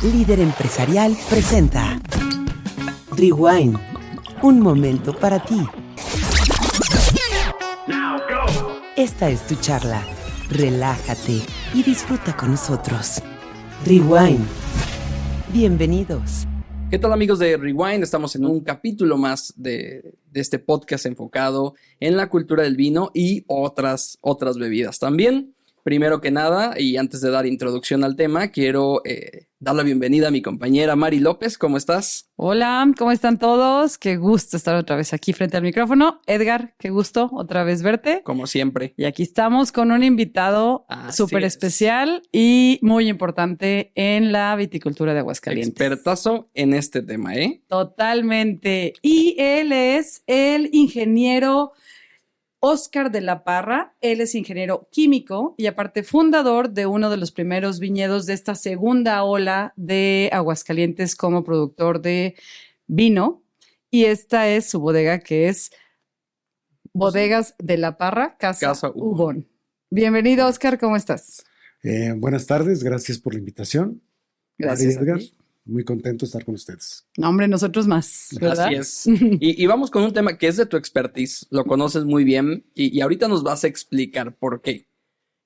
líder empresarial, presenta Rewind, un momento para ti. Esta es tu charla. Relájate y disfruta con nosotros. Rewind. Bienvenidos. ¿Qué tal, amigos de Rewind? Estamos en un capítulo más de este podcast enfocado en la cultura del vino y otras bebidas también. Primero que nada, y antes de dar introducción al tema, quiero dar la bienvenida a mi compañera Mari López. ¿Cómo estás? Hola, ¿cómo están todos? Qué gusto estar otra vez aquí frente al micrófono. Edgar, qué gusto otra vez verte. Como siempre. Y aquí estamos con un invitado súper especial y muy importante en la viticultura de Aguascalientes. Expertazo en este tema, ¿eh? Totalmente. Y él es el ingeniero Óscar de la Parra. Él es ingeniero químico y aparte fundador de uno de los primeros viñedos de esta segunda ola de Aguascalientes como productor de vino. Y esta es su bodega, que es Bodegas de la Parra, Casa Ubón. Bienvenido, Óscar, ¿cómo estás? Buenas tardes, gracias por la invitación. Gracias, Edgar. Muy contento de estar con ustedes. No, hombre, nosotros más, ¿verdad? Así es. Y vamos con un tema que es de tu expertise, lo conoces muy bien y ahorita nos vas a explicar por qué.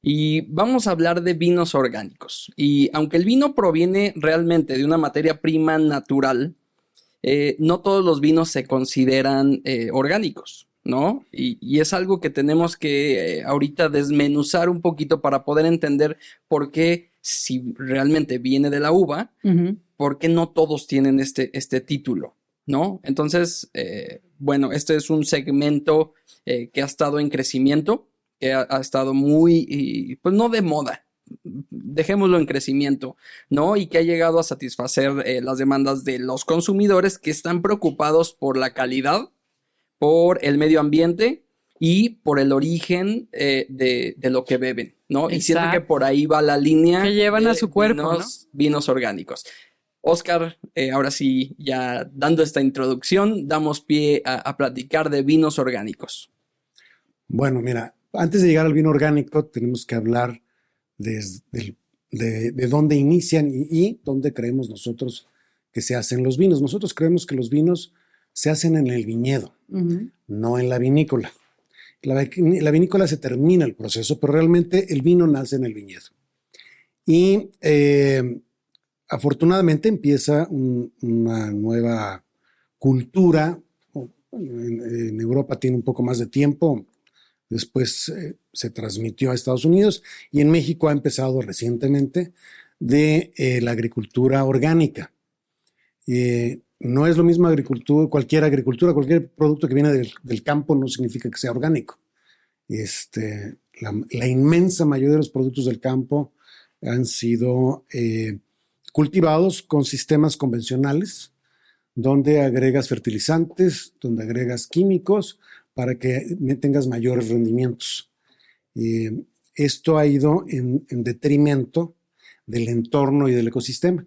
Y vamos a hablar de vinos orgánicos. Y aunque el vino proviene realmente de una materia prima natural, no todos los vinos se consideran orgánicos, ¿no? Y es algo que tenemos que ahorita desmenuzar un poquito para poder entender por qué, si realmente viene de la uva, ¿por qué no todos tienen este título? ¿No? Entonces, bueno, este es un segmento que ha estado en crecimiento, que ha estado muy, pues no de moda, dejémoslo en crecimiento, ¿no? Y que ha llegado a satisfacer las demandas de los consumidores que están preocupados por la calidad, por el medio ambiente y por el origen de lo que beben, ¿no? Exacto. Y siento que por ahí va la línea que llevan a su cuerpo, vinos orgánicos. Óscar, ahora sí, ya dando esta introducción, damos pie a platicar de vinos orgánicos. Bueno, mira, antes de llegar al vino orgánico, tenemos que hablar de dónde inician y dónde creemos nosotros que se hacen los vinos. Nosotros creemos que los vinos se hacen en el viñedo, no en la vinícola. La vinícola se termina el proceso, pero realmente el vino nace en el viñedo. Y afortunadamente empieza una nueva cultura. En Europa tiene un poco más de tiempo, después se transmitió a Estados Unidos y en México ha empezado recientemente de la agricultura orgánica. No es lo mismo cualquier producto que viene del campo no significa que sea orgánico. La inmensa mayoría de los productos del campo han sido cultivados con sistemas convencionales, donde agregas fertilizantes, donde agregas químicos para que tengas mayores rendimientos. Esto ha ido en detrimento del entorno y del ecosistema.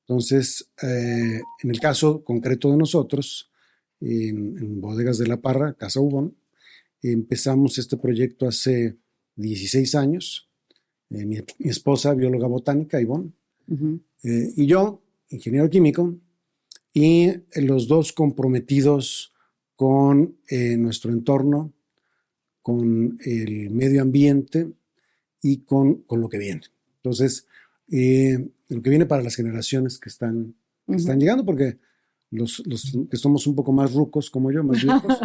Entonces, en el caso concreto de nosotros, en Bodegas de la Parra, Casa Ubón, empezamos este proyecto hace 16 años. Mi esposa, bióloga botánica, Ivonne, y yo, ingeniero químico, y los dos comprometidos con nuestro entorno, con el medio ambiente y con lo que viene. Entonces, lo que viene para las generaciones que están llegando, porque los que somos un poco más rucos como yo, más viejos,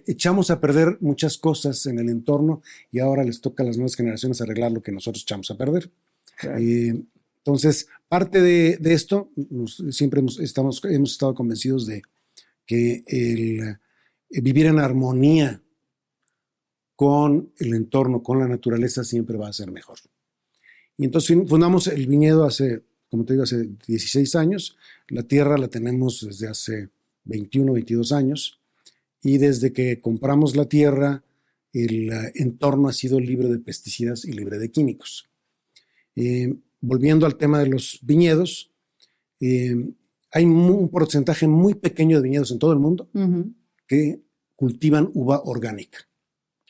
echamos a perder muchas cosas en el entorno y ahora les toca a las nuevas generaciones arreglar lo que nosotros echamos a perder. Claro. Entonces, parte de esto, siempre hemos estado convencidos de que el vivir en armonía con el entorno, con la naturaleza, siempre va a ser mejor. Y entonces fundamos el viñedo hace 16 años. La tierra la tenemos desde hace 21, 22 años. Y desde que compramos la tierra, el entorno ha sido libre de pesticidas y libre de químicos. Volviendo al tema de los viñedos, hay un porcentaje muy pequeño de viñedos en todo el mundo que cultivan uva orgánica.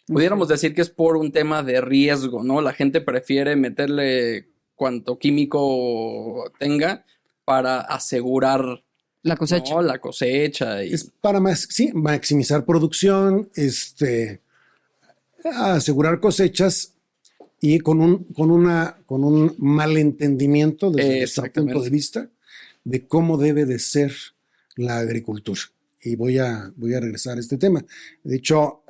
Pudiéramos decir que es por un tema de riesgo, ¿no? La gente prefiere meterle cuanto químico tenga para asegurar, La cosecha. ¿no?, la cosecha. Y, Es para maximizar producción, asegurar cosechas y con un malentendimiento desde nuestro Exactamente. punto de vista de cómo debe de ser la agricultura. Y voy a regresar a este tema. De hecho,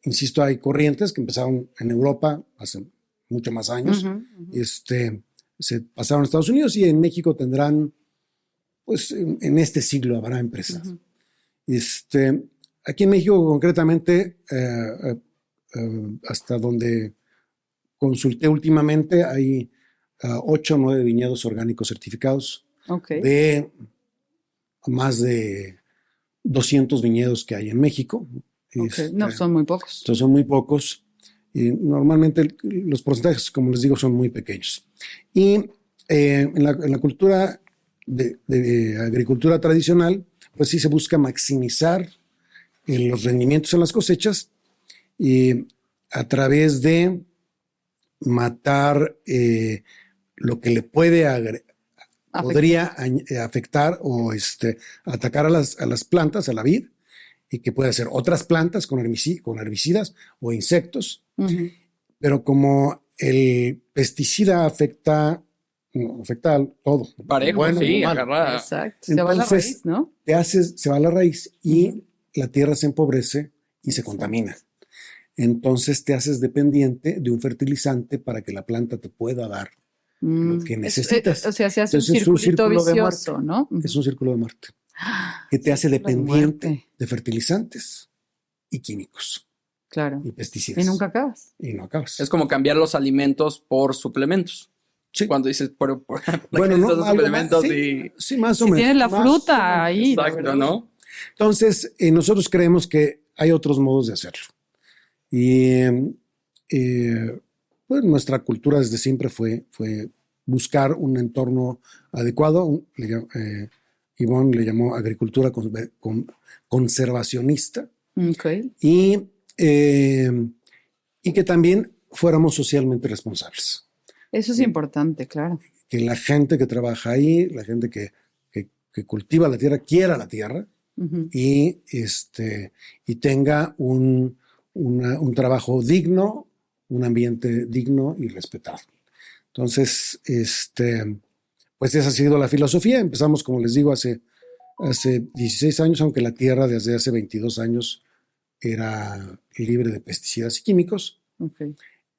insisto, hay corrientes que empezaron en Europa hace mucho más años. Ujú, ujú. Se pasaron a Estados Unidos y en México tendrán, pues en este siglo habrá empresas. Ujú. Aquí en México concretamente, hasta donde consulté últimamente, hay 8 o 9 viñedos orgánicos certificados Ok. de más de 200 viñedos que hay en México. Ok. No, son muy pocos. Entonces son muy pocos y normalmente los porcentajes, como les digo, son muy pequeños. Y en la cultura de agricultura tradicional, pues sí se busca maximizar los rendimientos en las cosechas y a través de matar lo que le podría afectar o atacar a las plantas, a la vid, y que puede ser otras plantas con herbicidas o insectos, Ujú. pero como el pesticida afecta a todo. parejo, bueno y sí, malo. agarra. Exacto. Se va a la Entonces, raíz, ¿no? se va a la raíz y Ujú. la tierra se empobrece y se contamina. Entonces te haces dependiente de un fertilizante para que la planta te pueda dar lo que necesitas. O sea, se hace un Entonces, es un circulito círculo de vicioso, muerte. ¿no? Es un círculo de muerte que te hace Círculo de dependiente muerte. de fertilizantes y químicos Claro. y pesticidas. Y nunca acabas. Y no acabas. Es como cambiar los alimentos por suplementos. Sí. Cuando dices, Bueno, ¿qué no, son los algo suplementos? más, Y, sí, más o Si menos. tienes la más o fruta menos. ahí. la exacto, verdad. ¿no? Entonces, nosotros creemos que hay otros modos de hacerlo. Y pues nuestra cultura desde siempre fue buscar un entorno adecuado. Ivonne le llamó agricultura conservacionista Ok. y que también fuéramos socialmente responsables. Eso es importante, claro. Que la gente que trabaja ahí, la gente que cultiva la tierra, quiera la tierra Ujú. y tenga un trabajo digno, un ambiente digno y respetado. Entonces, pues esa ha sido la filosofía. Empezamos, como les digo, hace 16 años, aunque la tierra desde hace 22 años era libre de pesticidas y químicos. Ok.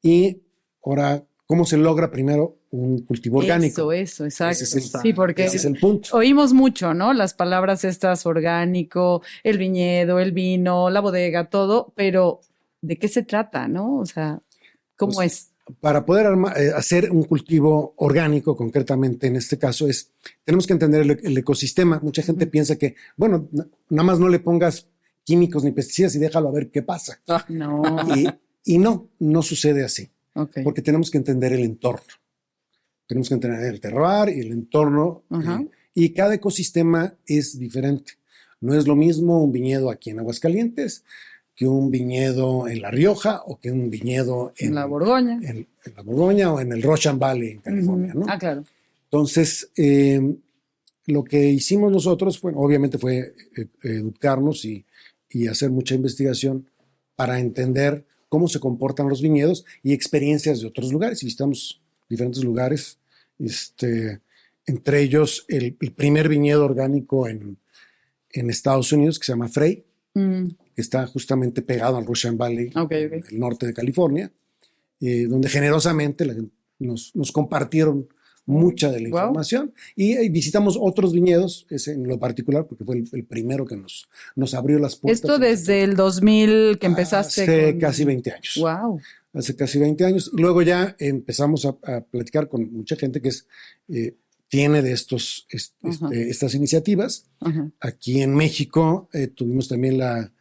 Y ahora, ¿cómo se logra primero un cultivo orgánico? Eso, exacto. Ese es el, Sí, porque ese es el punto. oímos mucho, ¿no? Las palabras estas, orgánico, el viñedo, el vino, la bodega, todo, pero ¿de qué se trata, no? O sea, ¿cómo Pues, es? Para poder hacer un cultivo orgánico, concretamente en este caso, tenemos que entender el ecosistema. Mucha gente piensa que, bueno, nada más no le pongas químicos ni pesticidas y déjalo a ver qué pasa. No. Y no sucede así, Ok. porque tenemos que entender el entorno. Tenemos que entender el terroir y el entorno. Ajá. Y cada ecosistema es diferente. No es lo mismo un viñedo aquí en Aguascalientes que un viñedo en La Rioja o que un viñedo En la Borgoña. en la Borgoña o en el Russian Valley en California, ¿no? Ah, claro. Entonces, lo que hicimos nosotros, bueno, obviamente fue educarnos y hacer mucha investigación para entender cómo se comportan los viñedos y experiencias de otros lugares. Y visitamos diferentes lugares, entre ellos el primer viñedo orgánico en Estados Unidos que se llama Frey, que está justamente pegado al Russian Valley, Ok. en el norte de California, donde generosamente nos compartieron mucha de la Wow. información y visitamos otros viñedos, ese en lo particular, porque fue el primero que nos abrió las puertas. Esto desde el 2000 que empezaste. Hace casi 20 años. Wow. Hace casi 20 años. Y luego ya empezamos a platicar con mucha gente que tiene de estas iniciativas. Ajá. Aquí en México tuvimos también la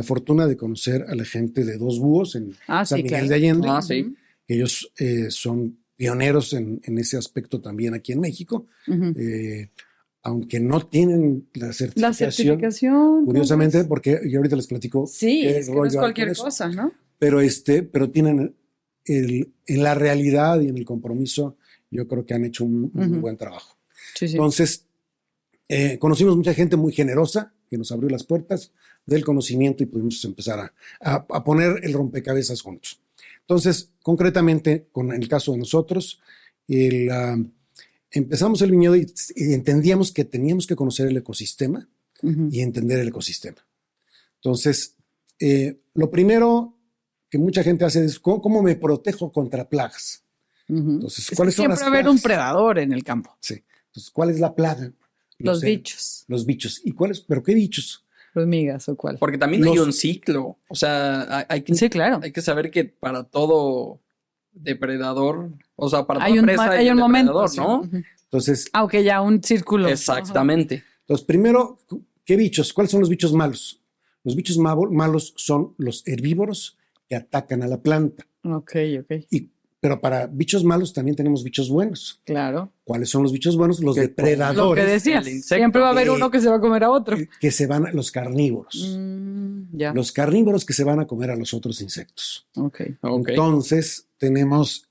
fortuna de conocer a la gente de Dos Búhos en Ah, San sí, Miguel claro. de Allende. Ah, sí. Ellos son pioneros en ese aspecto también aquí en México, Ujú. aunque no tienen la La certificación. certificación. Curiosamente, pues. porque yo ahorita les platico. Sí, qué es que no es rollo hay cualquier con eso. cosa, ¿no? Pero tienen en la realidad y en el compromiso yo creo que han hecho un muy buen trabajo. Sí, sí. Entonces, conocimos mucha gente muy generosa que nos abrió las puertas del conocimiento y pudimos empezar a poner el rompecabezas juntos. Entonces, concretamente, con el caso de nosotros, empezamos el viñedo y entendíamos que teníamos que conocer el ecosistema y entender el ecosistema. Entonces, lo primero que mucha gente hace es, ¿cómo me protejo contra plagas? Entonces, ¿cuáles son las siempre va a haber plagas? un predador en el campo. Sí. Entonces, ¿cuál es la plaga? Los bichos. Los bichos. ¿Y cuáles? ¿Pero qué bichos? Hormigas o cuál. Porque también hay un ciclo. O sea, Sí, claro. hay que saber que para todo depredador, o sea, para Hay toda un, presa hay un momento. depredador, Sí. ¿no? Entonces, Aunque ya un círculo. Exactamente. entonces, primero, ¿qué bichos? ¿Cuáles son los bichos malos? Los bichos malos son los herbívoros que atacan a la planta. Ok. Pero para bichos malos también tenemos bichos buenos. Claro. ¿Cuáles son los bichos buenos? Los Que Lo que depredadores decías. el insecto. Siempre va a haber uno que se va a comer a otro. que se van, los carnívoros. Ya. Los carnívoros que se van a comer a los otros insectos. Ok. Ok. Entonces, tenemos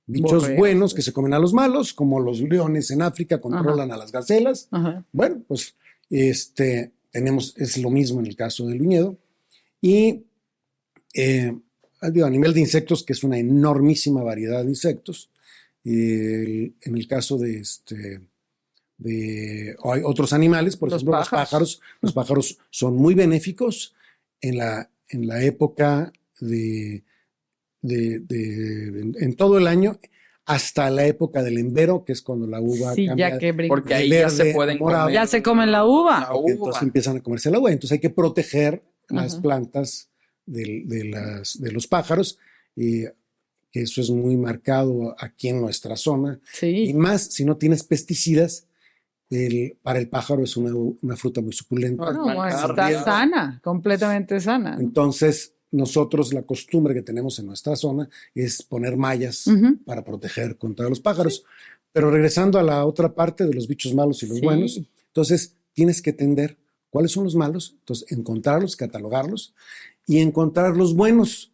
bichos Borregos, buenos que se comen a los malos, como los leones en África controlan a las gacelas. Ajá. Bueno, pues es lo mismo en el caso del viñedo. Y a nivel de insectos, que es una enormísima variedad de insectos, en el caso de hay otros animales, por Los ejemplo, pájaros. los pájaros son muy benéficos en la época en todo el año, hasta la época del embero, que es cuando la uva Sí, cambia. ya que brinca. Porque de ahí ya verde se a pueden morado. comer Ya se comen la uva. la Porque uva. entonces empiezan a comerse el agua. Entonces hay que proteger las Ajá. plantas de los pájaros, que eso es muy marcado aquí en nuestra zona. Y Sí. más si no tienes pesticidas, para el pájaro es una fruta muy suculenta. Ah, No, bueno, manjar, está digamos. sana, completamente sana. Entonces, nosotros la costumbre que tenemos en nuestra zona es poner mallas Ujú. para proteger contra los pájaros. Pero regresando a la otra parte de los bichos malos y los Sí. buenos, entonces tienes que entender cuáles son los malos, entonces encontrarlos, catalogarlos y encontrar los buenos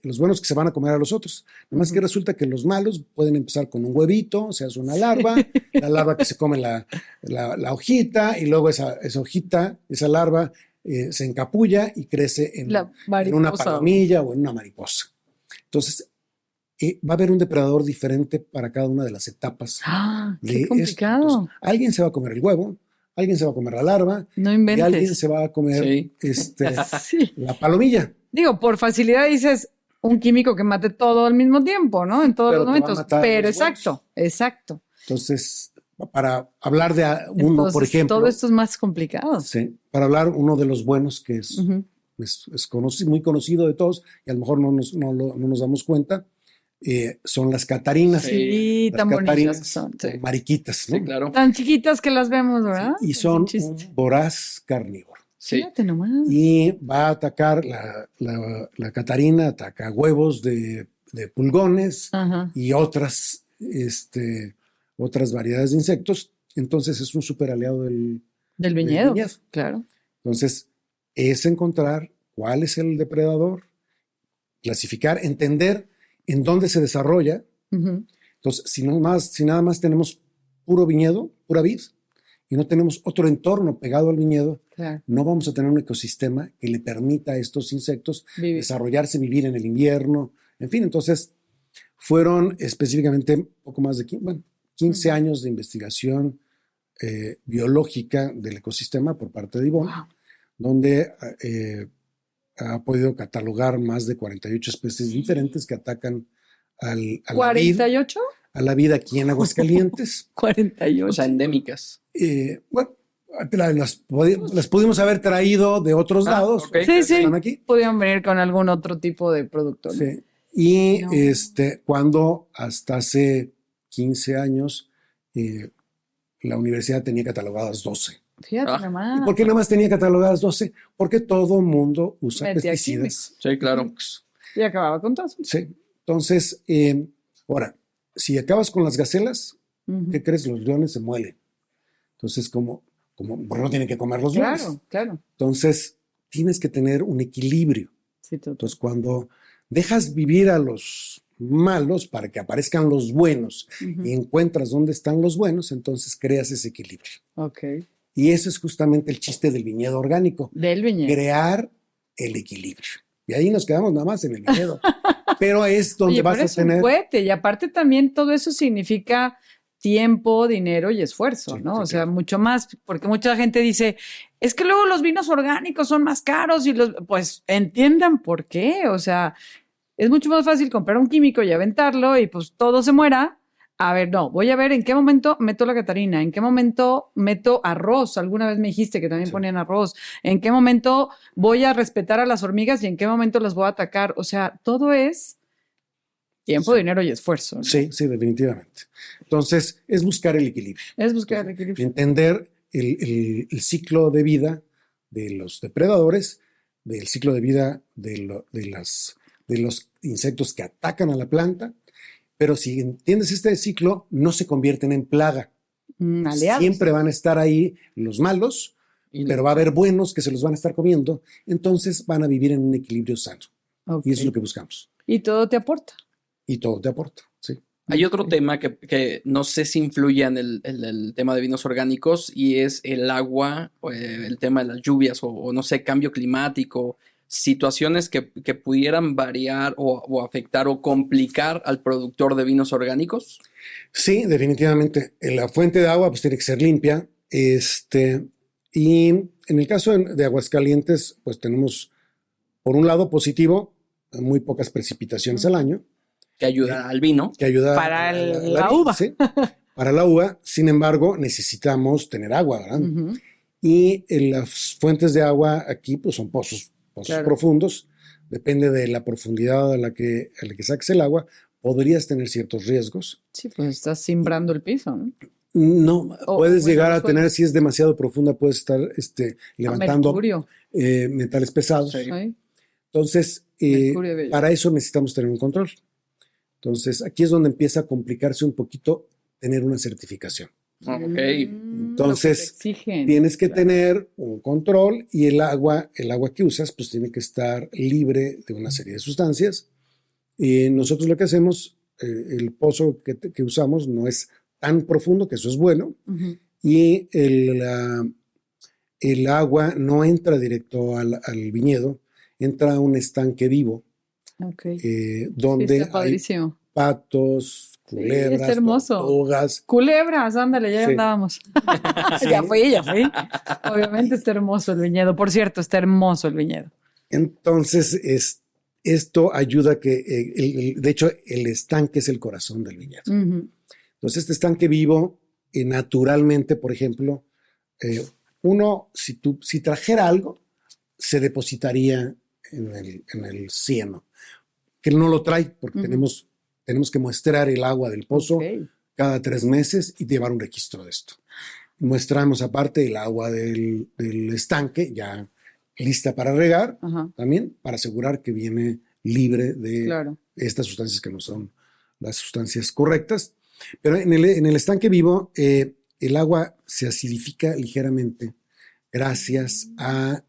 que se van a comer a los otros. Nada más que resulta que los malos pueden empezar con un huevito, se hace una larva, la larva que se come la hojita y luego esa hojita, esa larva se encapulla y crece en La en una mariposa. palomilla o en una mariposa. Entonces, va a haber un depredador diferente para cada una de las etapas Ah, de qué esto. complicado. Entonces, alguien se va a comer el huevo, alguien se va a comer la larva No y alguien inventes. se va a comer Sí. Sí. la palomilla. Digo, por facilidad dices un químico que mate todo al mismo tiempo, ¿no? En todos Pero los te va a momentos. matar Pero los buenos. exacto. Entonces, para hablar de uno, Entonces, por ejemplo, todo esto es más complicado. sí, para hablar uno de los buenos que es, Ujú. muy conocido de todos y a lo mejor no nos damos cuenta, son las catarinas. Sí, Las tan bonitas catarinas que son. o mariquitas, ¿no? Sí, claro. Tan chiquitas que las vemos, ¿verdad? Y Es son un chiste. un voraz carnívoro. Sí. Fíjate nomás. Y va a atacar, la catarina ataca huevos de pulgones Ajá. y otras variedades de insectos. Entonces es un súper aliado Del viñedo. viñedo. Claro. Entonces es encontrar cuál es el depredador, clasificar, entender en dónde se desarrolla. Ujú. Entonces, si nada más tenemos puro viñedo, pura vid, y no tenemos otro entorno pegado al viñedo, Claro. no vamos a tener un ecosistema que le permita a estos insectos Vivir. desarrollarse, vivir en el invierno. En fin, entonces fueron específicamente poco más de 15 años de investigación biológica del ecosistema por parte de Ivonne, Wow. donde ha podido catalogar más de 48 especies diferentes que atacan a la vid, ¿48? a la vida aquí en Aguascalientes. 48. O sea, endémicas. Bueno, las pudimos haber traído de otros Ah, lados. ok. Sí, sí. Están aquí. Podían venir con algún otro tipo de producto, ¿no? Sí. Y No. cuando hasta hace 15 años la universidad tenía catalogadas 12. Fíjate Ah. nomás. ¿Y por qué nada más tenía catalogadas 12? Porque todo mundo usa Metía pesticidas. Sí, claro. Y acababa con todo. Sí. Entonces, ahora, si acabas con las gacelas, Ujú. ¿qué crees? Los leones se muelen. Entonces, como no tienen que comer los leones. Claro, claro. Entonces, tienes que tener un equilibrio. Sí, todo. Entonces, cuando dejas vivir a los malos para que aparezcan los buenos Ujú. y encuentras dónde están los buenos, entonces creas ese equilibrio. Ok. Y eso es justamente el chiste del viñedo orgánico, Del viñedo. crear el equilibrio. Y ahí nos quedamos nada más en el viñedo. Pero es donde Oye, vas pero a es un tener... cohete, y aparte también todo eso significa tiempo, dinero y esfuerzo, Sí, ¿no? sí, O sea, claro. mucho más, porque mucha gente dice, es que luego los vinos orgánicos son más caros y pues entiendan por qué, o sea, es mucho más fácil comprar un químico y aventarlo y pues todo se muera. A ver, no, voy a ver en qué momento meto la Catarina, en qué momento meto arroz. Alguna vez me dijiste que también Sí. ponían arroz. En qué momento voy a respetar a las hormigas y en qué momento las voy a atacar. O sea, todo es tiempo, Sí. dinero y esfuerzo, ¿no? Sí, sí, definitivamente. Entonces, es buscar el equilibrio. Es buscar el equilibrio. Entender el ciclo de vida de los depredadores, del ciclo de vida de los insectos que atacan a la planta, pero si entiendes este ciclo, no se convierten en plaga. Aliados. Siempre van a estar ahí los malos, Y pero va a haber buenos que se los van a estar comiendo, entonces van a vivir en un equilibrio sano. Ok. Y eso es lo que buscamos. Y todo te aporta. Y todo te aporta, sí. hay otro tema que no sé si influye en el tema de vinos orgánicos y es el agua, el tema de las lluvias o no sé, cambio climático, situaciones que pudieran variar o afectar o complicar al productor de vinos orgánicos. Sí, definitivamente. La fuente de agua pues tiene que ser limpia. Y en el caso de Aguascalientes, pues tenemos, por un lado positivo, muy pocas precipitaciones al año, Que ayuda al vino. que ayuda Para a la uva. sí, para la uva. Sin embargo, necesitamos tener agua, ¿verdad? Ujú. Y las fuentes de agua aquí pues son pozos Claro. profundos. Depende de la profundidad a la que saques el agua, podrías tener ciertos riesgos. Sí, pues estás simbrando el piso, ¿no? No, O, puedes bueno, llegar a los tener, suelos. si es demasiado profunda, puedes estar levantando Mercurio. metales pesados. Sí. ¿sí? Entonces, Mercurio bello. para eso necesitamos tener un control. Entonces, aquí es donde empieza a complicarse un poquito tener una certificación. Ok. Entonces, lo que te exigen. Tienes que Claro. tener un control y el agua que usas, pues tiene que estar libre de una serie de sustancias. Y nosotros lo que hacemos, el pozo que usamos no es tan profundo, que eso es bueno, Ujú. y el agua no entra directo al viñedo, entra a un estanque vivo, Ok. donde Sí, está hay padrísimo. patos, Sí, culebras, está hermoso. tortugas. Culebras, ándale, ya Sí. andábamos. Sí. Ya fui. Obviamente está hermoso el viñedo. Por cierto, está hermoso el viñedo. Entonces, esto ayuda a que, de hecho, el estanque es el corazón del viñedo. Ujú. Entonces, este estanque vivo, naturalmente, por ejemplo, si trajera algo, se depositaría en el cieno, que no lo trae, porque Ujú. tenemos que muestrar el agua del pozo Ok. cada 3 meses y llevar un registro de esto. Muestramos aparte el agua del estanque, ya lista para regar, Ajá, también para asegurar que viene libre de claro. estas sustancias que no son las sustancias correctas. Pero en el estanque vivo, el agua se acidifica ligeramente gracias a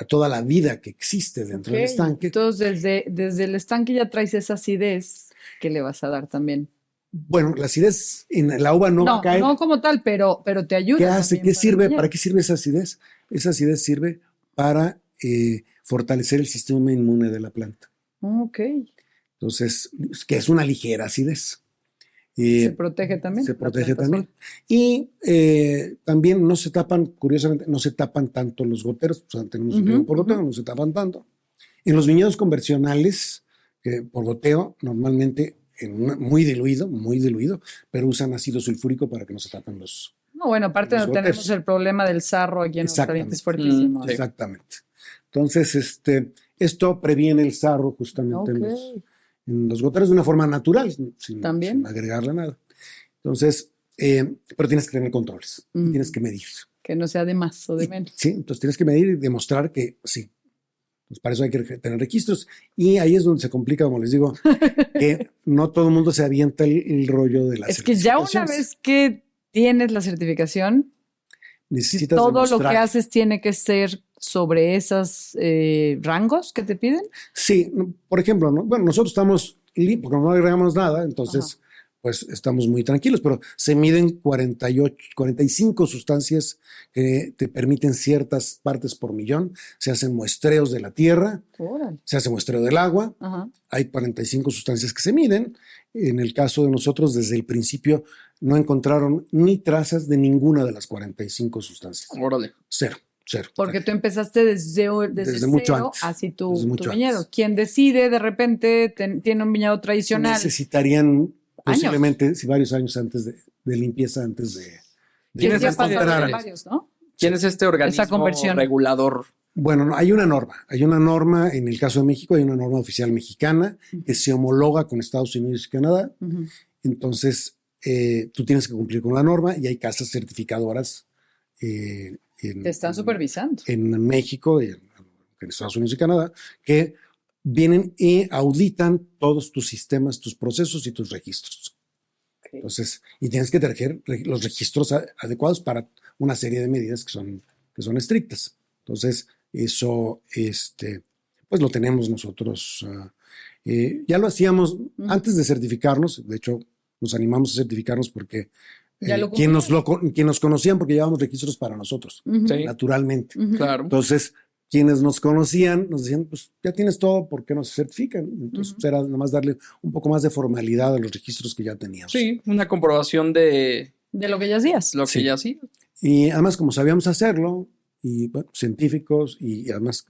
toda la vida que existe dentro del Ok. estanque. Entonces, desde el estanque ya traes esa acidez que le vas a dar también. Bueno, la acidez en la uva no va a caer. No como tal, pero te ayuda. ¿Qué hace? también ¿Qué para sirve? el ¿Para viñedo. qué sirve esa acidez? Esa acidez sirve para fortalecer el sistema inmune de la planta. Ok. Entonces, que es una ligera acidez. Se protege también. Se la protege planta también. sola. Y también no se tapan, curiosamente, no se tapan tanto los goteros. O sea, tenemos Ujú, riego por goteo, ujú. no se tapan tanto. En los viñedos convencionales, por goteo, normalmente muy diluido, pero usan ácido sulfúrico para que no se tapen los. No, bueno, aparte Los no tenemos goteros. el problema del sarro aquí en Exactamente. Aguascalientes fuertísimo. Sí. Exactamente. Entonces, esto previene el sarro justamente Ok. en los goteros de una forma natural, sin También. agregarle nada. Entonces, pero tienes que tener controles, Mm. tienes que medir. Que no sea de más o de menos. Sí, entonces tienes que medir y demostrar que sí. Pues para eso hay que tener registros. Y ahí es donde se complica, como les digo, que no todo el mundo se avienta el rollo de las Es que ya una certificaciones. vez que tienes la certificación, Necesitas todo lo demostrar. que haces tiene que ser sobre esos rangos que te piden. Sí, por ejemplo, ¿no? Bueno, nosotros estamos porque no agregamos nada, entonces pues estamos muy tranquilos, pero se miden 45 sustancias que te permiten ciertas partes por millón, se hacen muestreos de la tierra, Órale. se hace muestreo del agua, Ajá. hay 45 sustancias que se miden. En el caso de nosotros, desde el principio no encontraron ni trazas de ninguna de las 45 sustancias. Órale. Cero. Porque tú empezaste desde mucho cero, antes. así Desde tu mucho viñedo. antes. Quien decide de repente tiene un viñedo tradicional. Necesitarían posiblemente varios años antes de limpieza, antes de ¿Quién es ya este? pasaron varios, ¿no? ¿Quién es este organismo conversión. regulador? Bueno, no, hay una norma, en el caso de México hay una norma oficial mexicana que se homologa con Estados Unidos y Canadá. Ujú. Entonces, tú tienes que cumplir con la norma y hay casas certificadoras Te están supervisando. en México, en Estados Unidos y Canadá, que vienen y auditan todos tus sistemas, tus procesos y tus registros. Ok. Entonces, y tienes que tener los registros adecuados para una serie de medidas que son estrictas. Entonces, eso, pues lo tenemos nosotros. Ya lo hacíamos antes de certificarnos. De hecho, nos animamos a certificarnos porque Ya lo quien nos conocían, porque llevábamos registros para nosotros, Ujú. Sí, naturalmente. Ujú. claro. Entonces, quienes nos conocían nos decían, pues ya tienes todo, ¿por qué no se certifican? Entonces, pues, era nada más darle un poco más de formalidad a los registros que ya teníamos. Sí, una comprobación de De lo que ya hacías. lo que Sí. ya hacía. Y además, como sabíamos hacerlo, y bueno, científicos, y además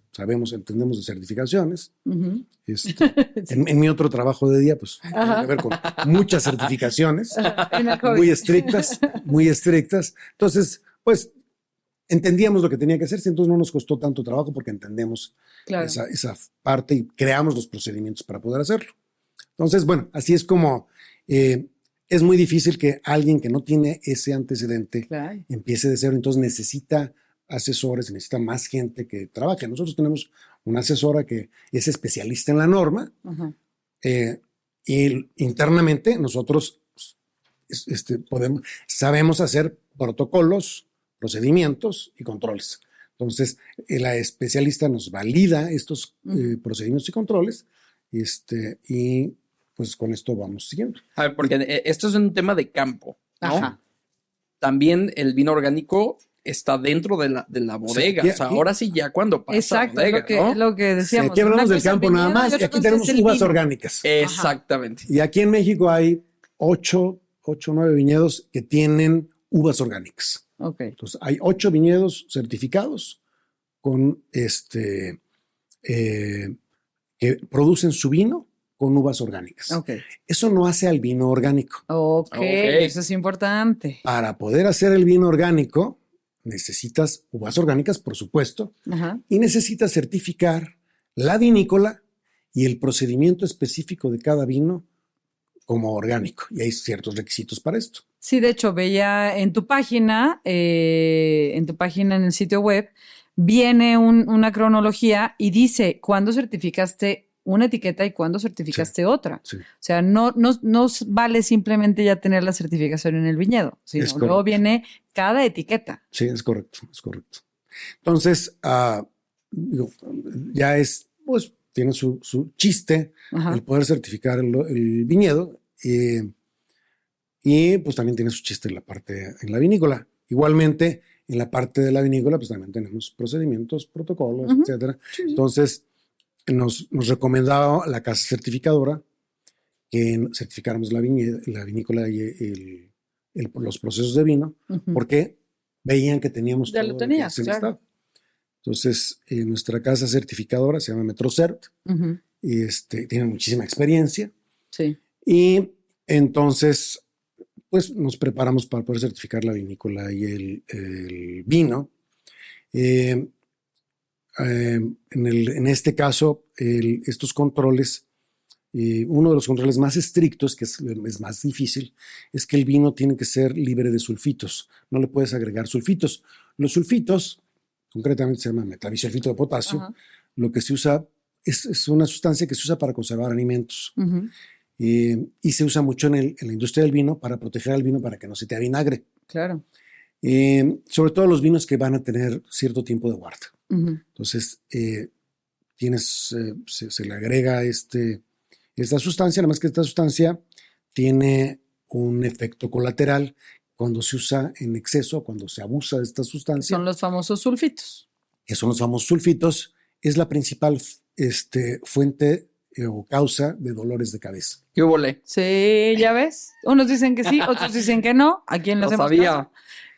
entendemos de certificaciones, Ujú. en mi otro trabajo de día, pues tiene que ver con muchas certificaciones En el hobby. muy estrictas. Entonces, pues entendíamos lo que tenía que hacerse, entonces no nos costó tanto trabajo porque entendemos Claro. esa parte y creamos los procedimientos para poder hacerlo. Entonces, bueno, así es como es muy difícil que alguien que no tiene ese antecedente Claro. empiece de cero, entonces necesita asesores, necesita más gente que trabaje. Nosotros tenemos una asesora que es especialista en la norma Ajá. y internamente nosotros sabemos hacer protocolos, procedimientos y controles. Entonces, la especialista nos valida estos procedimientos y controles y pues con esto vamos siguiendo. A ver, porque esto es un tema de campo, ¿no? Ajá. También el vino orgánico está dentro de la bodega. aquí- o sea, ahora sí ya cuando pasa Exacto, bodega, es lo que Sí, decíamos. aquí hablamos Una del cosa es campo el nada viñedo más y otra aquí cosa tenemos es el uvas vino. orgánicas. Exactamente. Y aquí en México hay 8 o 9 viñedos que tienen uvas orgánicas. Ok. Entonces, hay 8 viñedos certificados con que producen su vino con uvas orgánicas. Ok. Eso no hace al vino orgánico. Ok. Ok. Eso es importante. Para poder hacer el vino orgánico, necesitas uvas orgánicas, por supuesto, Ajá. y necesitas certificar la vinícola y el procedimiento específico de cada vino como orgánico. Y hay ciertos requisitos para esto. Sí, de hecho, veía en tu página en el sitio web, viene una cronología y dice cuándo certificaste una etiqueta y cuándo certificaste otra. Sí. O sea, no vale simplemente ya tener la certificación en el viñedo, sino Es luego correcto. viene cada etiqueta. Sí, es correcto, es correcto. Entonces, digo, ya pues, tiene su chiste Ajá. el poder certificar el viñedo y pues también tiene su chiste en la vinícola. Igualmente, en la parte de la vinícola, pues también tenemos procedimientos, protocolos, Ujú. etcétera. Sí, sí. Entonces, nos recomendaba la casa certificadora que certificáramos la vinícola y los procesos de vino, Ujú. porque veían que teníamos Ya lo todo tenías, que se claro. necesitaba. Entonces, nuestra casa certificadora se llama Metrocert Ujú. y tiene muchísima experiencia. Sí. Y entonces, pues nos preparamos para poder certificar la vinícola y el vino. En este caso, estos controles, uno de los controles más estrictos, que es más difícil, es que el vino tiene que ser libre de sulfitos. No le puedes agregar sulfitos. Los sulfitos, concretamente se llama metabisulfito de potasio, Ajá. lo que se usa es una sustancia que se usa para conservar alimentos. Ujú. Y se usa mucho en la industria del vino para proteger al vino para que no se te avinagre. Claro. Sobre todo los vinos que van a tener cierto tiempo de guarda. Ujú. Entonces, se le agrega este esta sustancia, nada más que esta sustancia tiene un efecto colateral cuando se usa en exceso, cuando se abusa de esta sustancia, Son los famosos sulfitos. que son los famosos sulfitos, es la principal fuente o causa de dolores de cabeza. ¿Qué hubo, le? Sí, ya ves. Unos dicen que sí, otros dicen que no. ¿A quién le Lo hacemos sabía. caso?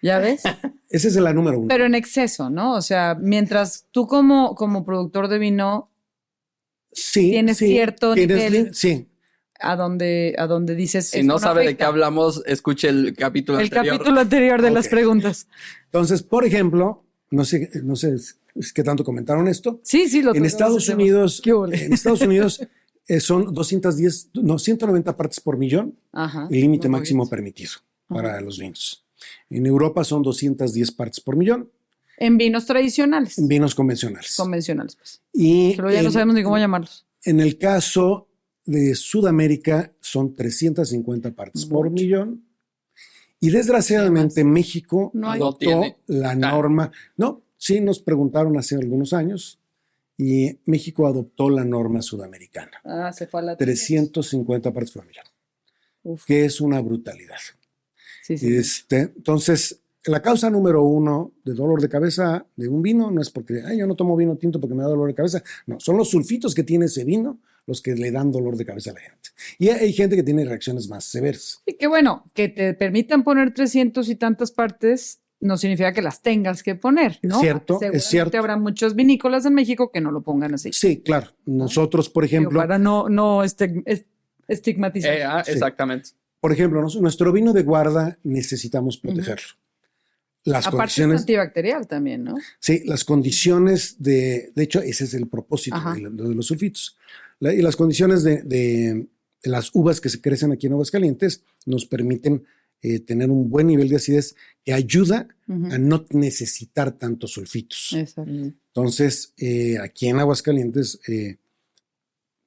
¿Ya ves? Esa es la número 1. Pero en exceso, ¿no? O sea, mientras tú como productor de vino Sí, tienes sí, cierto nivel sí, a donde dices. Si esto no sabe de qué afecta. hablamos, escuche el capítulo El anterior. capítulo anterior de las Ok. preguntas. Entonces, por ejemplo, no sé qué tanto comentaron esto. Sí, sí, lo En tocamos Estados el tema. Unidos, ¿Qué hubo? son 190 partes por millón, Ajá. el límite Muy máximo bien. permitido para los vinos. En Europa son 210 partes por millón En vinos tradicionales. en vinos convencionales. Convencionales, pues. Y Que luego ya no sabemos ni cómo llamarlos. en el caso de Sudamérica son 350 partes por millón. Y desgraciadamente México No hay. No adoptó tiene. la norma. No, sí nos preguntaron hace algunos años y México adoptó la norma sudamericana. Ah, se fue a la 350 partes por millón, Uf. que es una brutalidad. Sí, sí. Entonces, la causa número 1 de dolor de cabeza de un vino no es porque yo no tomo vino tinto porque me da dolor de cabeza. No, son los sulfitos que tiene ese vino los que le dan dolor de cabeza a la gente. Y hay gente que tiene reacciones más severas. Y qué bueno, que te permitan poner 300 y tantas partes no significa que las tengas que poner, ¿no? Es cierto, es Seguramente cierto. habrá muchos vinícolas en México que no lo pongan así. Sí, claro. Nosotros, por Digo, ejemplo, para no estigmatizar. Sí. Exactamente. nuestro vino de guarda necesitamos protegerlo. Las Aparte es condiciones, antibacterial también, ¿no? sí, las condiciones de hecho, ese es el propósito Ajá. de los sulfitos. Y las condiciones de las uvas que se crecen aquí en Aguascalientes nos permiten tener un buen nivel de acidez que ayuda a no necesitar tantos sulfitos. Exacto. Entonces, aquí en Aguascalientes,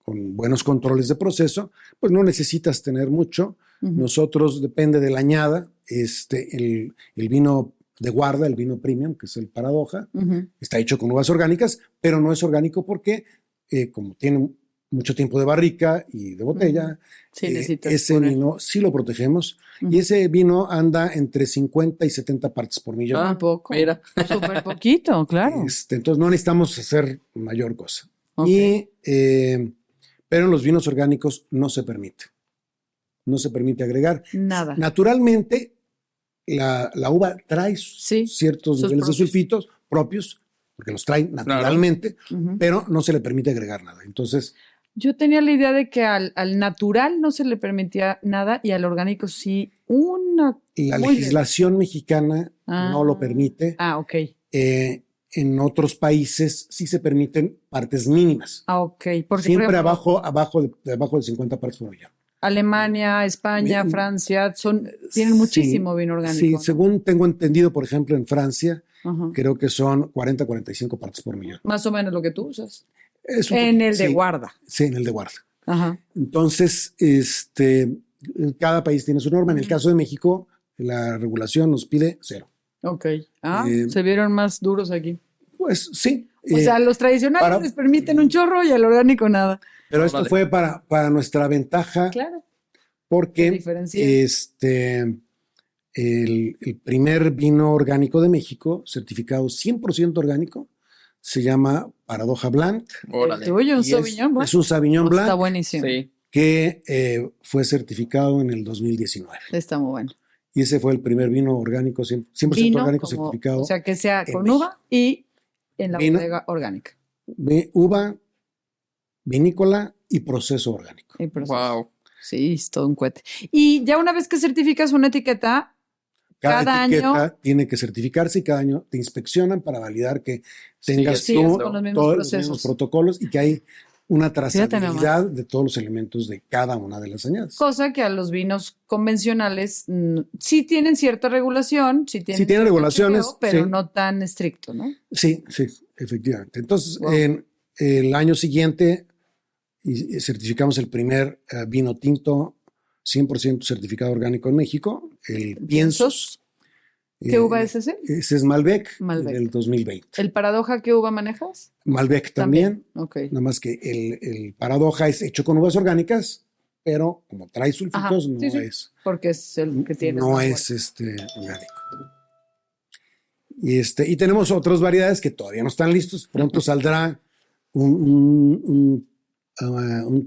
con buenos controles de proceso, pues no necesitas tener mucho. Nosotros, depende de la añada, el vino de guarda, el vino premium, que es el Paradoja, está hecho con uvas orgánicas, pero no es orgánico porque, como tiene mucho tiempo de barrica y de botella, Sí, necesitas ese poner. vino sí lo protegemos y ese vino anda entre 50 y 70 partes por millón. Ah, Muy poco. mira. Súper poquito, claro. Entonces no necesitamos hacer mayor cosa. Ok. Pero en los vinos orgánicos no se permite. No se permite agregar. Nada. Naturalmente, la uva trae Sí, ciertos sus niveles de propios. sulfitos propios, porque los trae naturalmente, Ujú. pero no se le permite agregar nada. Entonces, Yo tenía la idea de que al natural no se le permitía nada y al orgánico sí. la Muy legislación mexicana no lo permite. Ah, ok. En otros países sí se permiten partes mínimas. Ah, ok. Porque, Siempre por ejemplo, abajo de 50 partes por millón. Alemania, España, Bien. Francia, tienen muchísimo vino orgánico. Sí, ¿no? según tengo entendido, por ejemplo, en Francia, Ajá. creo que son 40-45 partes por millón. Más o menos lo que tú usas. Es un En poquito- el de sí, guarda. Sí, en el de guarda. Ajá. Entonces, cada país tiene su norma. En el caso de México, la regulación nos pide 0. Ok. Ah, Eh, se vieron más duros aquí. Pues sí. O sea, a los tradicionales para- les permiten un chorro y al orgánico nada. pero esto Órale. fue para nuestra ventaja, Claro. Se porque diferencia. el primer vino orgánico de México, certificado 100% orgánico, se llama Paradoja Blanc. Órale. El tuyo, un y Sauvignon Blanc. es un Sauvignon Está Blanc buenísimo. Sí. que fue certificado en el 2019. Está muy bueno. Y ese fue el primer vino orgánico, 100% Vino orgánico como- certificado. O sea, que sea en con México. uva y en la Vino. bodega orgánica. Uva, vinícola y proceso orgánico. Y proceso. Wow. Sí, es todo un cohete. Y ya una vez que certificas una etiqueta, Cada etiqueta año- tiene que certificarse y cada año te inspeccionan para validar que tengas Sí, tú con los mismos todos los procesos. mismos protocolos y que hay una Fíjate trazabilidad de todos los elementos de cada una de las añadas. cosa que a los vinos convencionales sí tienen cierta regulación, sí tienen, Sí tienen cierto regulaciones, chequeo, pero sí. no tan estricto, ¿no? Sí, efectivamente. Entonces, Wow. en el año siguiente certificamos el primer vino tinto 100% certificado orgánico en México, el Piensos. ¿Qué uva es ese? Ese es Malbec, Malbec. del 2020. ¿El Paradoja qué uva manejas? Malbec también. Ok. Nada más que el Paradoja es hecho con uvas orgánicas, pero como trae sulfitos, Ajá, no sí, sí. es. Porque es el que tiene. No más es orgánico. Y tenemos otras variedades que todavía no están listos. Pronto saldrá un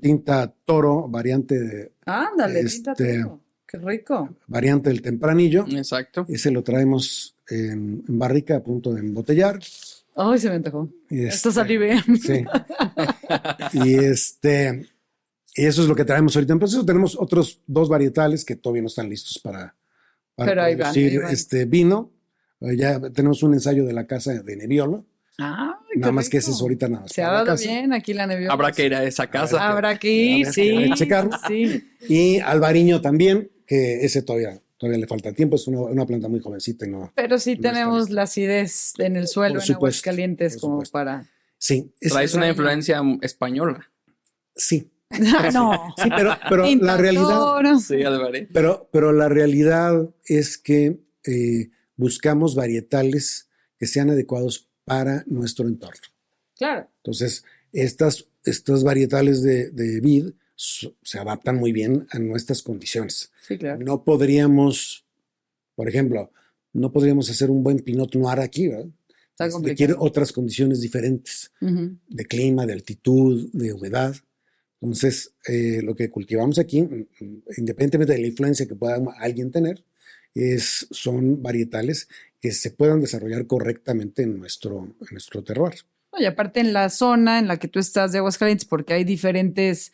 tinta toro, variante Ándale, tinta todo. Qué rico. variante del tempranillo. Exacto. Ese lo traemos en barrica a punto de embotellar. Ay, se me antojó. Esto salivé. Sí. Y eso es lo que traemos ahorita. En proceso tenemos otros 2 varietales que todavía no están listos para Pero ahí van, producir ahí van. vino. Ya tenemos un ensayo de la casa de Nebbiolo. Ay, Nada qué más que ese rico. es ahorita nada más Se ha para la dado casa. bien aquí la Nebbiolo. Habrá que ir a esa casa. Habrá que ir, Habrá sí. que checarlo. Sí. Y Albariño también, que ese todavía le falta tiempo. Es una planta muy jovencita y no. Pero sí No está tenemos listo. la acidez en el suelo, Por en supuesto, Aguascalientes, por como supuesto. para. Sí. Traes una influencia española. Sí. No. Sí, pero Tinta la realidad. Toro. Sí, Álvarez. Pero la realidad es que buscamos varietales que sean adecuados para nuestro entorno. Claro. Entonces, estas varietales de vid se adaptan muy bien a nuestras condiciones. Sí, claro. No podríamos, por ejemplo, no podríamos hacer un buen Pinot Noir aquí, ¿verdad? Está Requiere complicado. otras condiciones diferentes Ujú. de clima, de altitud, de humedad. Entonces, lo que cultivamos aquí, independientemente de la influencia que pueda alguien tener, son varietales que se puedan desarrollar correctamente en nuestro terroir. No, y aparte en la zona en la que tú estás de Aguascalientes, porque hay diferentes,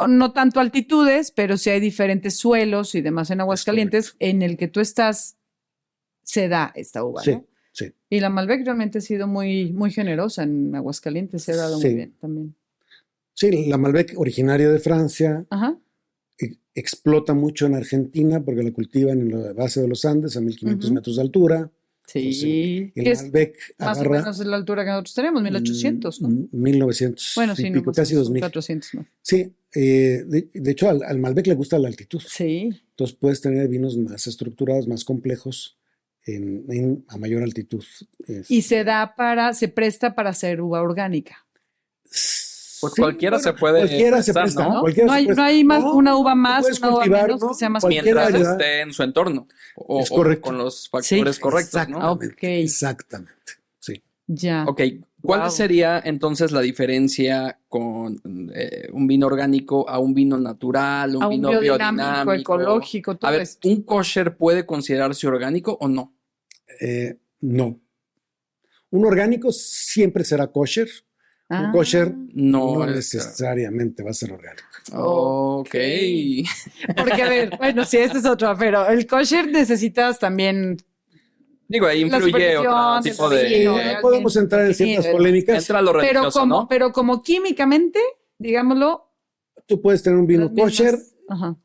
no tanto altitudes, pero sí hay diferentes suelos y demás en Aguascalientes, en el que tú estás, se da esta uva, Sí, ¿no? sí. Y la Malbec realmente ha sido muy, muy generosa en Aguascalientes, se ha dado Sí. muy bien también. Sí, la Malbec originaria de Francia Ajá. explota mucho en Argentina porque la cultivan en la base de los Andes a 1500 Ujú. metros de altura. Sí. El Que es Malbec más o agarra menos la altura que nosotros tenemos, 1800, ¿no? 1900 Bueno, y sí, no, pico, más casi o menos, 2000. 400, ¿no? Sí, de hecho al Malbec le gusta la altitud. Sí. Entonces puedes tener vinos más estructurados, más complejos a mayor altitud. Y se presta para hacer uva orgánica. Pues cualquiera se puede Cualquiera se prestar, presta, ¿no? cualquiera No se hay, presta. no hay más, una uva tú más, puedes una uva cultivar, menos, ¿no? que sea más Cualquier Mientras variedad. esté en su entorno o, Es correcto. con los factores correctos, ¿no? Ok. Exactamente. Sí. Ya. Ok, ¿cuál Wow. sería entonces la diferencia con un vino orgánico a un vino natural, un A un vino biodinámico, ecológico, todo A ver, esto. ¿un kosher puede considerarse orgánico o no? No. Un orgánico siempre será kosher. Un kosher No, no necesariamente va a ser orgánico. Ok. Porque, a ver, bueno, sí, esta es otra, pero el kosher necesitas también. Digo, ahí La influye otro supervisión tipo del de... vino, No podemos entrar en ciertas Sí, polémicas. Entra lo religioso, ¿no? Pero como químicamente, digámoslo. Tú puedes tener un vino las mismas- kosher Ajá.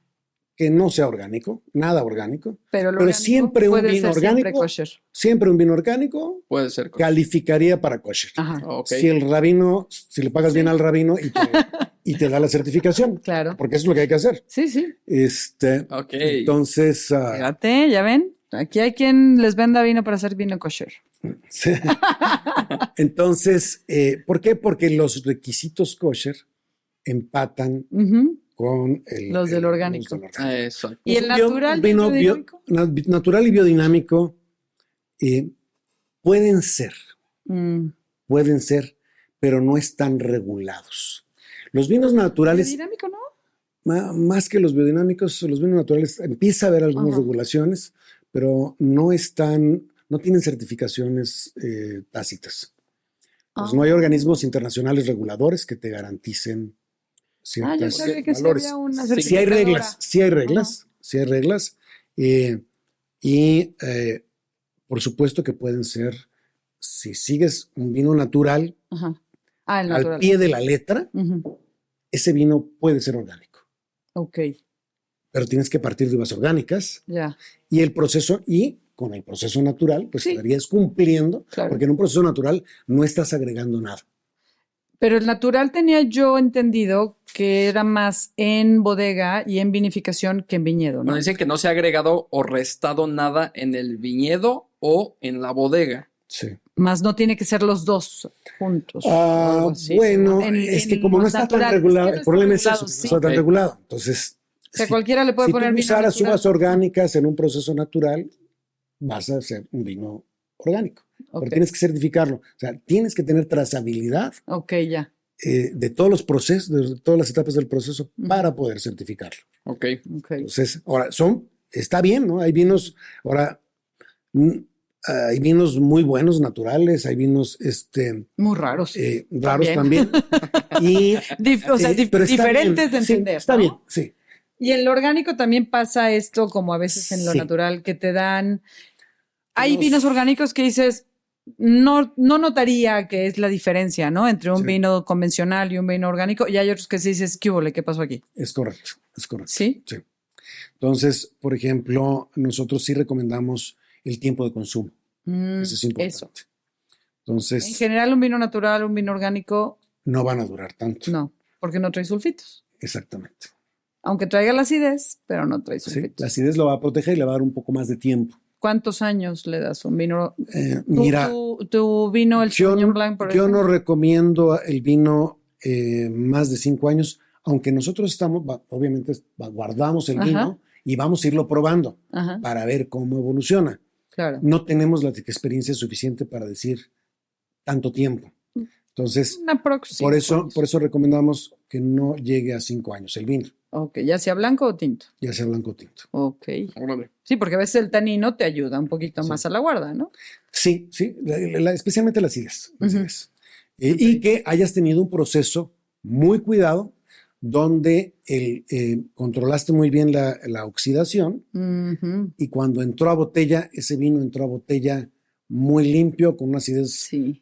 que no sea orgánico, nada orgánico. Pero, lo Pero orgánico siempre un puede vino ser siempre orgánico. kosher. Siempre un vino orgánico Puede ser kosher. calificaría para kosher. Ajá. Ok. Si el rabino, si le pagas bien al rabino y te da la certificación, Claro. porque eso es lo que hay que hacer. Sí, sí. Ok. Entonces, Fíjate, ya ven. Aquí hay quien les venda vino para hacer vino kosher. sí. Entonces, ¿por qué? Porque los requisitos kosher empatan Ujú. con Los del orgánico. Exacto. ¿Y el Un bio- natural y el vino biodinámico? natural y biodinámico pueden ser, pero no están regulados. Los vinos naturales, Biodinámico, ¿no? más que los biodinámicos, los vinos naturales empieza a haber algunas Ajá. regulaciones, pero no tienen certificaciones tácitas. Pues no hay organismos internacionales reguladores que te garanticen yo ciertos sabía que sí valores. había una Sí hay certificadora. reglas, sí hay reglas. Por supuesto que pueden ser, si sigues un vino natural Ajá. El al natural. pie de la letra, Ujú. ese vino puede ser orgánico. Ok, Pero tienes que partir de uvas orgánicas ya. y con el proceso natural, pues Sí. estarías cumpliendo, Claro. porque en un proceso natural no estás agregando nada. Pero el natural tenía yo entendido que era más en bodega y en vinificación que en viñedo, ¿no? Nos dicen que no se ha agregado o restado nada en el viñedo o en la bodega. Sí. Más no tiene que ser los dos juntos. o algo así, Bueno, ¿no? es que como no los está tan naturales, regulado, es que no el problema es está eso, regulado, no sí. está tan Ok. regulado. Entonces, O sea, cualquiera le puede si poner tú vino usaras natural. uvas orgánicas en un proceso natural, vas a hacer un vino orgánico. Ok. Pero tienes que certificarlo. O sea, tienes que tener trazabilidad Ok, ya. de todos los procesos, de todas las etapas del proceso para poder certificarlo. Ok. Ok. Entonces, ahora, está bien, ¿no? Hay vinos, ahora, hay vinos muy buenos, naturales, hay vinos, Muy raros. raros también. Y, O sea, pero está diferentes bien. de entender. Sí, está ¿no? bien, sí. Y en lo orgánico también pasa esto, como a veces en lo Sí. natural, que te dan. Hay Los- vinos orgánicos que dices, no notaría que es la diferencia, ¿no? Entre un Sí. vino convencional y un vino orgánico. Y hay otros que sí dices, ¿qué hubo? ¿Qué pasó aquí? Es correcto, es correcto. ¿Sí? Sí. Entonces, por ejemplo, nosotros sí recomendamos el tiempo de consumo. Eso es importante. Eso. Entonces, En general, un vino natural, un vino orgánico, no van a durar tanto. no, porque no trae sulfitos. Exactamente. Aunque traiga la acidez, pero no trae Sí, sulfitos. la acidez lo va a proteger y le va a dar un poco más de tiempo. ¿Cuántos años le das a un vino? Mira, Tu vino, el yo, Sauvignon Blanc, por yo no ejemplo. recomiendo el vino más de 5 años, aunque nosotros estamos, obviamente, guardamos el Ajá. vino y vamos a irlo probando Ajá, para ver cómo evoluciona. claro. No tenemos la experiencia suficiente para decir tanto tiempo. Entonces, Una prox, por 5 años. eso recomendamos que no llegue a 5 años el vino, Ok, ya sea blanco o tinto. ya sea blanco o tinto. Ok. Órale. Sí, porque a veces el tanino te ayuda un poquito Sí. más a la guarda, ¿no? Sí, sí, especialmente las acidez. Ujú. Y que hayas tenido un proceso muy cuidado donde controlaste muy bien la oxidación Ujú, y cuando entró a botella, ese vino entró a botella muy limpio, con una acidez sí.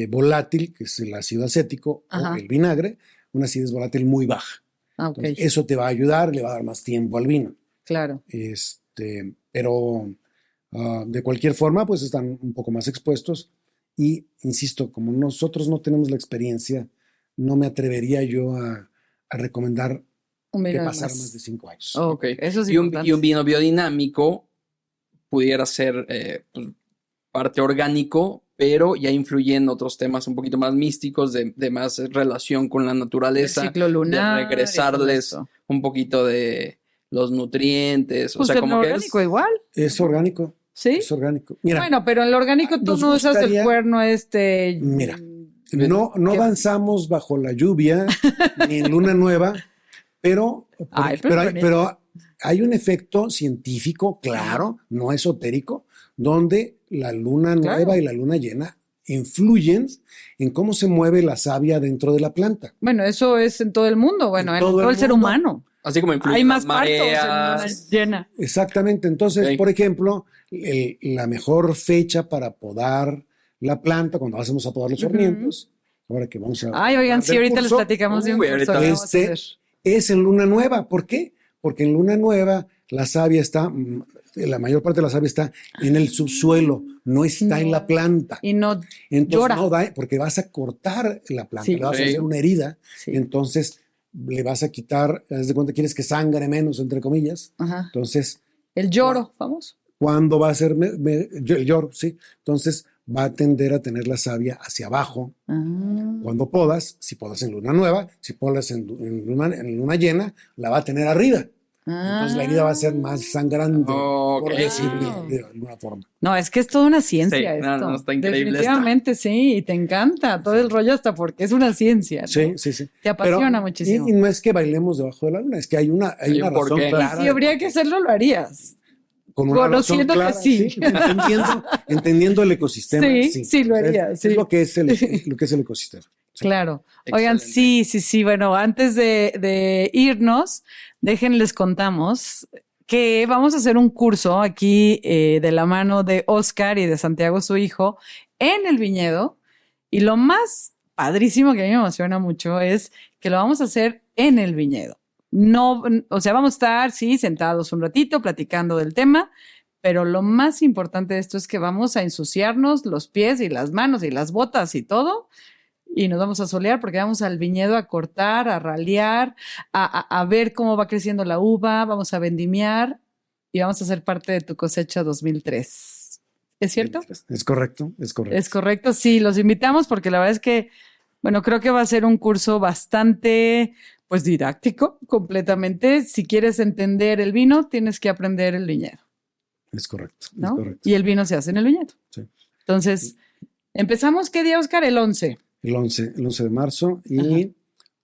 volátil, que es el ácido acético Ajá. o el vinagre, una acidez volátil muy baja. Ah, ok, Entonces, eso te va a ayudar, le va a dar más tiempo al vino. claro. Pero de cualquier forma, pues están un poco más expuestos. Y insisto, como nosotros no tenemos la experiencia, no me atrevería yo a recomendar Un que vino pasara más de 5 años. Ok, Ok. eso es Y importante. un vino biodinámico pudiera ser pues, parte orgánico, pero ya influye en otros temas un poquito más místicos, de más relación con la El naturaleza, ciclo lunar. de y todo regresarles esto. un poquito de los nutrientes. Pues o sea, en como lo que orgánico igual, Es orgánico, ¿sí? es orgánico. Mira, Bueno, pero en lo orgánico tú nos no usas el gustaría- cuerno Mira, no ¿qué? avanzamos bajo la lluvia ni en luna nueva, pero Ay, pero bonito. pero hay un efecto científico, claro, no esotérico, donde la luna Claro. nueva y la luna llena influyen en cómo se mueve la savia dentro de la planta. Bueno, eso es en todo el mundo, bueno, en todo todo el el ser mundo. humano. así como influyen Hay más las partos en luna mareas. llena. Exactamente. Entonces, Ok. por ejemplo, la mejor fecha para podar la planta, cuando vamos a podar los Ujú. sarmientos, ahora que vamos a Ay, oigan, hablar sí, del ahorita les curso, platicamos de un Uy, curso ahorita. que vamos a hacer. es en luna nueva. ¿Por qué? Porque en luna nueva la savia está, la mayor parte de la savia está en el subsuelo, no está en la planta. Y no, Entonces llora. no da, porque vas a cortar la planta, Sí. le vas a Sí. hacer una herida, sí. entonces le vas a quitar, haz de cuenta, quieres que sangre menos, entre comillas. Ajá. Entonces, El lloro, vamos. ¿cuándo va a ser el lloro? Sí. Entonces va a tender a tener la savia hacia abajo. Ah, Cuando podas, si podas en luna nueva, si podas en luna llena, la va a tener arriba. Entonces la herida va a ser más sangrante, por Ok. decirlo de alguna forma. No, es que es toda una ciencia Sí, esto. no, está increíble Definitivamente sí, y te encanta todo el rollo hasta porque es una ciencia, ¿no? Sí, sí, sí. Te apasiona Pero, muchísimo. Y no es que bailemos debajo de la luna, es que hay una Hay un razón porqué. clara. Si habría que hacerlo, lo harías. Con una razón conociendo que clara, sí. entendiendo el ecosistema. Sí, lo haría, Es sí. lo que es el ecosistema. Sí. Claro. Oigan, Excelente. sí. Bueno, antes de irnos, déjenles contamos que vamos a hacer un curso aquí de la mano de Oscar y de Santiago, su hijo, en el viñedo. Y lo más padrísimo que a mí me emociona mucho es que lo vamos a hacer en el viñedo. No, o sea, vamos a estar, sí, sentados un ratito platicando del tema, pero lo más importante de esto es que vamos a ensuciarnos los pies y las manos y las botas y todo y nos vamos a solear porque vamos al viñedo a cortar, a ralear, a ver cómo va creciendo la uva, vamos a vendimiar y vamos a ser parte de tu cosecha 2003. ¿Es cierto? Es correcto, es correcto. Es correcto, sí, los invitamos porque la verdad es que, bueno, creo que va a ser un curso bastante, pues, didáctico completamente. Si quieres entender el vino, tienes que aprender el viñedo, Es correcto, ¿no? es correcto. Y el vino se hace en el viñedo. Sí. Entonces, empezamos, ¿qué día, Oscar? El 11. El 11 de marzo y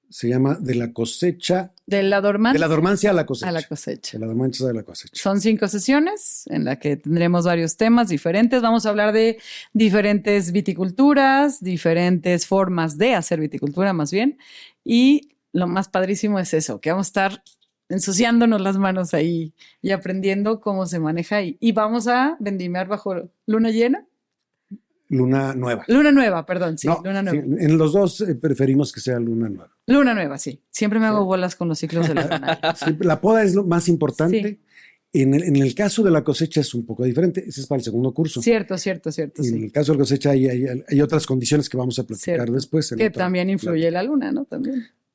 se llama De la cosecha. De la dormancia. De la dormancia a la cosecha. A la cosecha. De la dormancia a la cosecha. Son 5 sesiones en las que tendremos varios temas diferentes. Vamos a hablar de diferentes viticulturas, diferentes formas de hacer viticultura más bien. Y lo más padrísimo es eso, que vamos a estar ensuciándonos las manos ahí y aprendiendo cómo se maneja ahí. Y vamos a vendimiar bajo luna llena. Luna nueva. Luna nueva, perdón, sí, No, luna nueva. sí, en los dos preferimos que sea luna nueva. Luna nueva, sí. Siempre me hago bolas con los ciclos de la luna. Sí, la poda es lo más importante. Sí. En el caso de la cosecha es un poco diferente. Ese es para el segundo curso. Cierto, en En sí. el caso de la cosecha hay otras condiciones que vamos a platicar Cierto. después. Que también influye la luna, ¿no?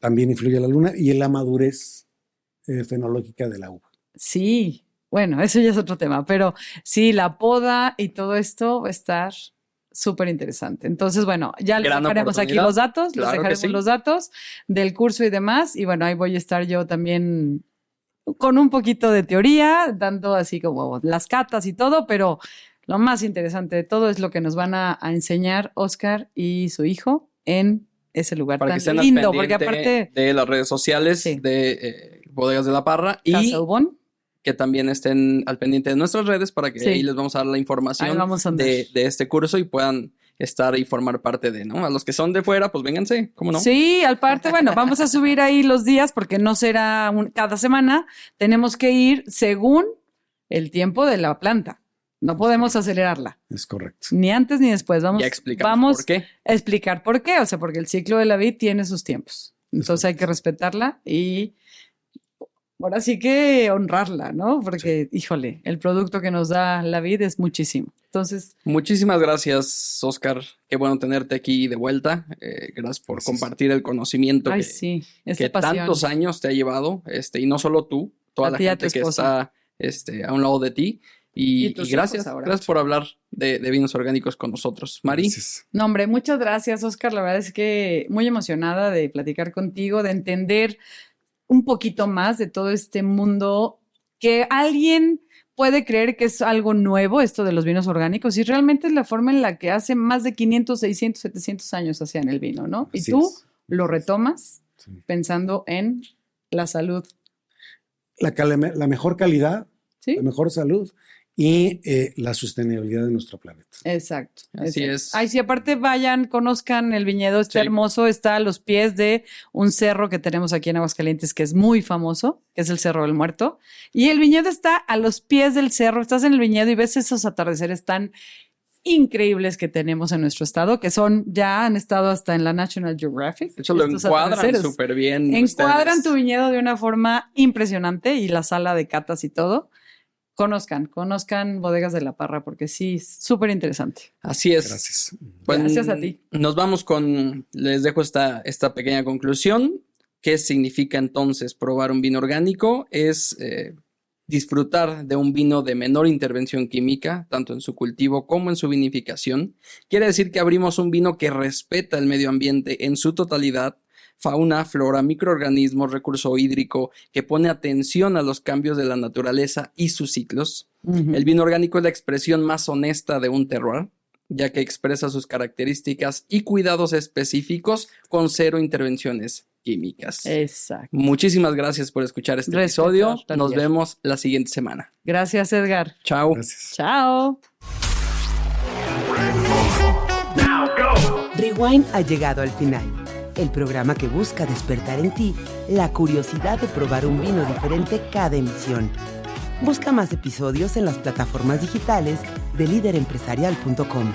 También influye la luna y en la madurez fenológica de la uva. Sí, bueno, eso ya es otro tema, pero sí, la poda y todo esto va a estar súper interesante. Entonces, bueno, ya les Gran dejaremos aquí oportunidad. los datos, Claro les que dejaremos sí. los datos del curso y demás, y bueno, ahí voy a estar yo también con un poquito de teoría, dando así como las catas y todo, pero lo más interesante de todo es lo que nos van a enseñar Oscar y su hijo en ese lugar Para que tan estén al lindo, porque pendiente aparte de las redes sociales Sí. de Bodegas de la Parra y Casa Ubón, que también estén al pendiente de nuestras redes para que Sí. ahí les vamos a dar la ahí información vamos a andar. de este curso y puedan estar y formar parte de, ¿no? A los que son de fuera, pues vénganse, ¿cómo no? Sí, aparte, bueno, vamos a subir ahí los días porque no será cada semana. Tenemos que ir según el tiempo de la planta. No podemos acelerarla, Es correcto. ni antes ni después. Ya explicamos vamos por qué. a explicar por qué. O sea, porque el ciclo de la vid tiene sus tiempos. Entonces hay que respetarla y ahora sí que honrarla, ¿no? Porque, híjole, el producto que nos da la vid es muchísimo. Entonces, Muchísimas gracias, Oscar. Qué bueno tenerte aquí de vuelta. Gracias por Gracias. compartir el conocimiento ay, que, sí, esa que pasión. tantos años te ha llevado, y no solo tú, toda A la ti y a gente tu que esposa. está a un lado de ti. Y Y tus gracias, hijos ahora. gracias por hablar de vinos orgánicos con nosotros. Mari, Gracias. No, hombre, muchas gracias, Oscar. La verdad es que muy emocionada de platicar contigo, de entender un poquito más de todo este mundo que alguien puede creer que es algo nuevo, esto de los vinos orgánicos, y realmente es la forma en la que hace más de 500, 600, 700 años hacían el vino, ¿no? Y Así tú es. lo retomas Sí. pensando en la salud, La mejor calidad, ¿sí? la mejor salud y la sostenibilidad de nuestro planeta. Exacto. Así exacto. es. Ay, sí, aparte vayan, conozcan el viñedo, está Sí. hermoso, está a los pies de un cerro que tenemos aquí en Aguascalientes que es muy famoso, que es el Cerro del Muerto. Y el viñedo está a los pies del cerro, estás en el viñedo y ves esos atardeceres tan increíbles que tenemos en nuestro estado, que ya han estado hasta en la National Geographic. de hecho lo estos encuadran atardeceres. súper bien. Encuadran ustedes. tu viñedo de una forma impresionante y la sala de catas y todo. Conozcan Bodegas de la Parra porque sí, es súper interesante. Así es. Gracias. Pues, Gracias a ti. Nos vamos les dejo esta pequeña conclusión. ¿Qué significa entonces probar un vino orgánico? Es disfrutar de un vino de menor intervención química, tanto en su cultivo como en su vinificación. Quiere decir que abrimos un vino que respeta el medio ambiente en su totalidad, fauna, flora, microorganismos, recurso hídrico, que pone atención a los cambios de la naturaleza y sus ciclos. El vino orgánico es la expresión más honesta de un terroir, ya que expresa sus características y cuidados específicos con cero intervenciones químicas. Exacto. Muchísimas gracias por escuchar este Respetar episodio. la Nos tierra. vemos la siguiente semana. Gracias, Edgar. Chao. Gracias. Chao. Rewind ha llegado al final. El programa que busca despertar en ti la curiosidad de probar un vino diferente cada emisión. Busca más episodios en las plataformas digitales de líderempresarial.com.